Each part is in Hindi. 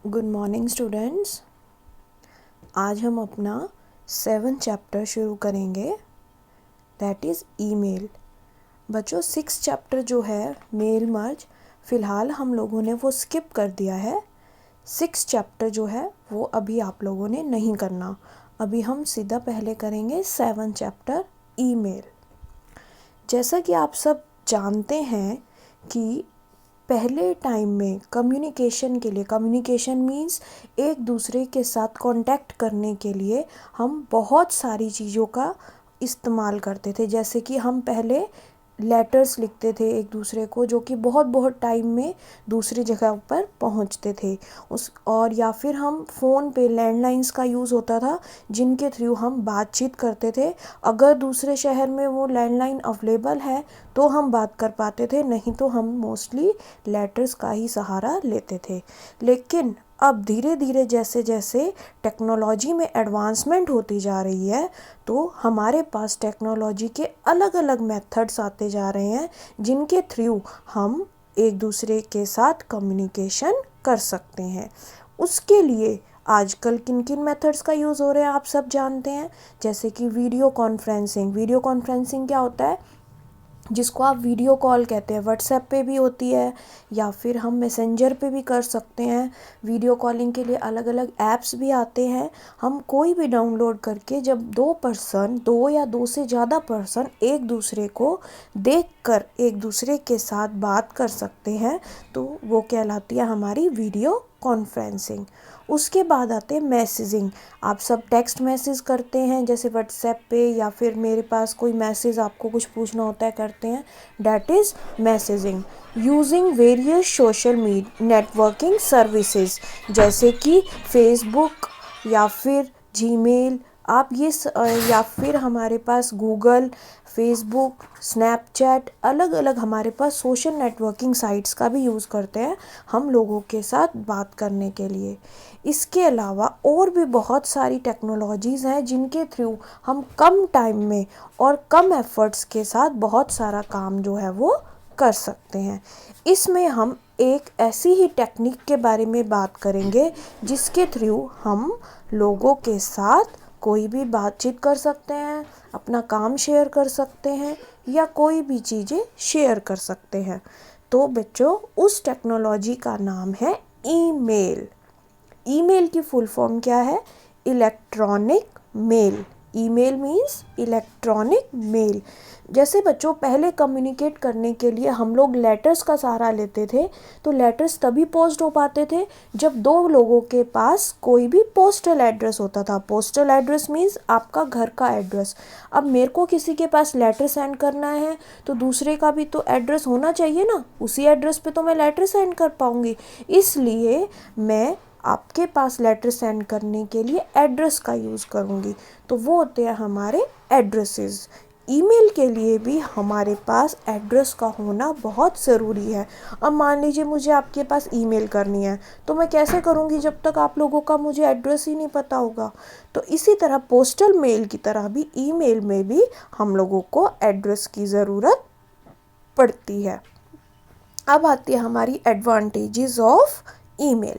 Good morning students. आज हम अपना 7th चैप्टर शुरू करेंगे, दैट इज़ ईमेल। बच्चों 6th चैप्टर जो है मेल मर्ज, फ़िलहाल हम लोगों ने वो स्किप कर दिया है। 6th चैप्टर जो है वो अभी आप लोगों ने नहीं करना। अभी हम सीधा पहले करेंगे 7th चैप्टर ईमेल। जैसा कि आप सब जानते हैं कि पहले टाइम में कम्युनिकेशन के लिए, कम्युनिकेशन मीन्स एक दूसरे के साथ कांटेक्ट करने के लिए हम बहुत सारी चीज़ों का इस्तेमाल करते थे। जैसे कि हम पहले लेटर्स लिखते थे एक दूसरे को, जो कि बहुत बहुत टाइम में दूसरी जगह पर पहुंचते थे और या फिर हम फ़ोन पे लैंडलाइंस का यूज़ होता था, जिनके थ्रू हम बातचीत करते थे। अगर दूसरे शहर में वो लैंडलाइन अवेलेबल है तो हम बात कर पाते थे, नहीं तो हम मोस्टली लेटर्स का ही सहारा लेते थे। लेकिन अब धीरे धीरे जैसे जैसे टेक्नोलॉजी में एडवांसमेंट होती जा रही है, तो हमारे पास टेक्नोलॉजी के अलग अलग मेथड्स आते जा रहे हैं, जिनके थ्रू हम एक दूसरे के साथ कम्युनिकेशन कर सकते हैं। उसके लिए आजकल किन किन मेथड्स का यूज़ हो रहा है आप सब जानते हैं। जैसे कि वीडियो कॉन्फ्रेंसिंग। वीडियो कॉन्फ्रेंसिंग क्या होता है, जिसको आप वीडियो कॉल कहते हैं। व्हाट्सएप पे भी होती है या फिर हम मैसेंजर पे भी कर सकते हैं। वीडियो कॉलिंग के लिए अलग अलग ऐप्स भी आते हैं। हम कोई भी डाउनलोड करके जब दो या दो से ज़्यादा पर्सन एक दूसरे को देखकर एक दूसरे के साथ बात कर सकते हैं, तो वो कहलाती है हमारी वीडियो कॉन्फ्रेंसिंग। उसके बाद आते हैं मैसेजिंग। आप सब टेक्स्ट मैसेज करते हैं, जैसे व्हाट्सएप पे, या फिर मेरे पास कोई मैसेज आपको कुछ पूछना होता है करते हैं, that is messaging. Using various social networking services, जैसे कि फेसबुक या फिर जीमेल, आप ये या फिर हमारे पास गूगल, फेसबुक, स्नैपचैट, अलग अलग हमारे पास सोशल नेटवर्किंग साइट्स का भी यूज़ करते हैं हम लोगों के साथ बात करने के लिए। इसके अलावा और भी बहुत सारी टेक्नोलॉजीज़ हैं, जिनके थ्रू हम कम टाइम में और कम एफर्ट्स के साथ बहुत सारा काम जो है वो कर सकते हैं। इसमें हम एक ऐसी ही टेक्निक के बारे में बात करेंगे, जिसके थ्रू हम लोगों के साथ कोई भी बातचीत कर सकते हैं, अपना काम शेयर कर सकते हैं, या कोई भी चीज़ें शेयर कर सकते हैं। तो बच्चों, उस टेक्नोलॉजी का नाम है ईमेल। ईमेल की फुल फॉर्म क्या है? Electronic mail. Email means electronic mail. जैसे बच्चों, पहले कम्युनिकेट करने के लिए हम लोग लेटर्स का सहारा लेते थे, तो लेटर्स तभी पोस्ट हो पाते थे जब दो लोगों के पास कोई भी पोस्टल एड्रेस होता था। पोस्टल एड्रेस मीन्स आपका घर का एड्रेस। अब मेरे को किसी के पास लेटर सेंड करना है, तो दूसरे का भी तो एड्रेस होना चाहिए ना, उसी एड्रेस पे तो मैं लेटर सेंड कर पाऊँगी। इसलिए मैं आपके पास लेटर सेंड करने के लिए एड्रेस का यूज़ करूँगी, तो वो होते हैं हमारे एड्रेसेस। ईमेल के लिए भी हमारे पास एड्रेस का होना बहुत ज़रूरी है। अब मान लीजिए मुझे आपके पास ईमेल करनी है, तो मैं कैसे करूँगी जब तक आप लोगों का मुझे एड्रेस ही नहीं पता होगा। तो इसी तरह पोस्टल मेल की तरह भी ईमेल में भी हम लोगों को एड्रेस की ज़रूरत पड़ती है। अब आती है हमारी एडवांटेजेस ऑफ ईमेल।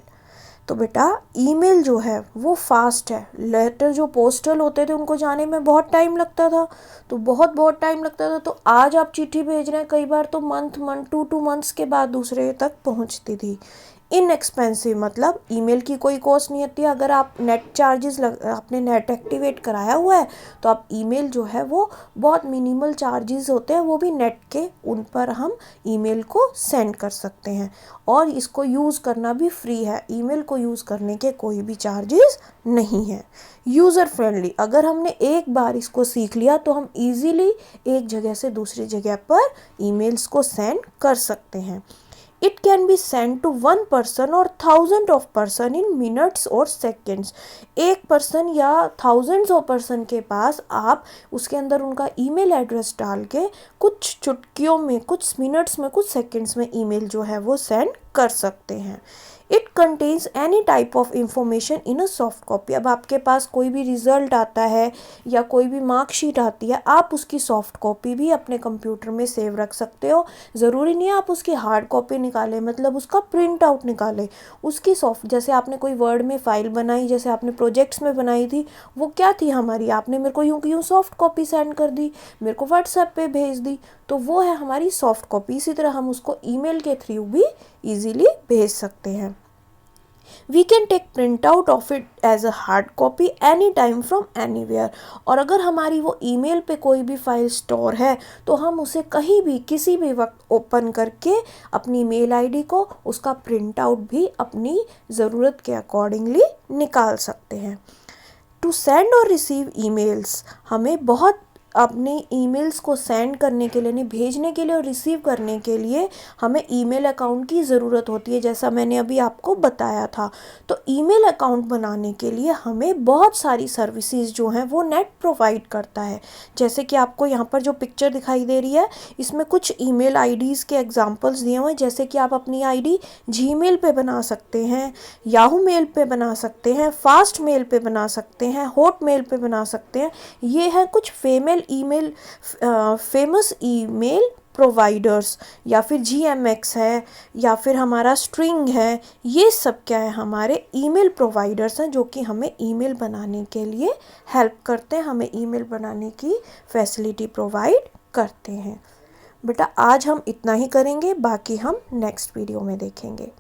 तो बेटा, ईमेल जो है वो फास्ट है। लेटर जो पोस्टल होते थे उनको जाने में बहुत टाइम लगता था, तो बहुत टाइम लगता था। तो आज आप चिट्ठी भेज रहे हैं, कई बार तो मंथ 2 मंथ्स के बाद दूसरे तक पहुंचती थी। इनएक्सपेंसिव मतलब ईमेल की कोई कॉस्ट नहीं होती है। अगर आप नेट चार्जेस आपने नेट एक्टिवेट कराया हुआ है, तो आप ईमेल जो है वो बहुत मिनिमल चार्जेस होते हैं, वो भी नेट के, उन पर हम ईमेल को सेंड कर सकते हैं। और इसको यूज़ करना भी फ्री है। ईमेल को यूज़ करने के कोई भी चार्जेस नहीं है। यूज़र फ्रेंडली, अगर हमने एक बार इसको सीख लिया तो हम इजीली एक जगह से दूसरी जगह पर ईमेल्स को सेंड कर सकते हैं। It can be sent to one person or thousands of person in minutes or seconds। एक पर्सन या thousands of person के पास आप उसके अंदर उनका ईमेल एड्रेस डाल के कुछ चुटकियों में, कुछ मिनट्स में, कुछ सेकंड्स में ईमेल जो है वो सेंड कर सकते हैं। It contains any type of information in a soft copy. अब आपके पास कोई भी रिजल्ट आता है या कोई भी मार्कशीट आती है, आप उसकी सॉफ्ट कॉपी भी अपने कंप्यूटर में सेव रख सकते हो। ज़रूरी नहीं है आप उसकी हार्ड कॉपी निकालें, मतलब उसका प्रिंट आउट निकालें। उसकी सॉफ्ट, जैसे आपने कोई वर्ड में फ़ाइल बनाई, जैसे आपने प्रोजेक्ट्स में बनाई थी, वो क्या थी हमारी, आपने मेरे को यूँ की यूँ सॉफ्ट कॉपी सेंड कर दी, मेरे को व्हाट्सएप पे भेज दी, तो वो है हमारी सॉफ्ट कॉपी। इसी तरह हम उसको ईमेल के थ्रू भी ईजीली भेज सकते हैं। We can take print out of it as a hard copy any time from anywhere. और अगर हमारी वो ईमेल पे कोई भी फाइल स्टोर है तो हम उसे कहीं भी किसी भी वक्त ओपन करके अपनी मेल आईडी को उसका प्रिंट आउट भी अपनी ज़रूरत के अकॉर्डिंगली निकाल सकते हैं। टू सेंड और रिसीव ईमेल्स, हमें बहुत अपने ईमेल्स को सेंड करने के लिए, भेजने के लिए और रिसीव करने के लिए हमें ईमेल अकाउंट की ज़रूरत होती है, जैसा मैंने अभी आपको बताया था। तो ईमेल अकाउंट बनाने के लिए हमें बहुत सारी सर्विसेज जो हैं वो नेट प्रोवाइड करता है। जैसे कि आपको यहाँ पर जो पिक्चर दिखाई दे रही है, इसमें कुछ ईमेल आईडीज़ के एग्जांपल्स दिए हुए हैं। जैसे कि आप अपनी आईडी जीमेल पे बना सकते हैं, याहू मेल पे बना सकते हैं, फास्ट मेल पे बना सकते हैं, हॉट मेल पे बना सकते हैं। ये है कुछ फेमस ईमेल प्रोवाइडर्स, या फिर GMX है, या फिर हमारा स्ट्रिंग है। ये सब क्या है, हमारे ईमेल प्रोवाइडर्स हैं जो कि हमें ईमेल बनाने के लिए हेल्प करते हैं, हमें ईमेल बनाने की फैसिलिटी प्रोवाइड करते हैं। बेटा आज हम इतना ही करेंगे, बाकी हम नेक्स्ट वीडियो में देखेंगे।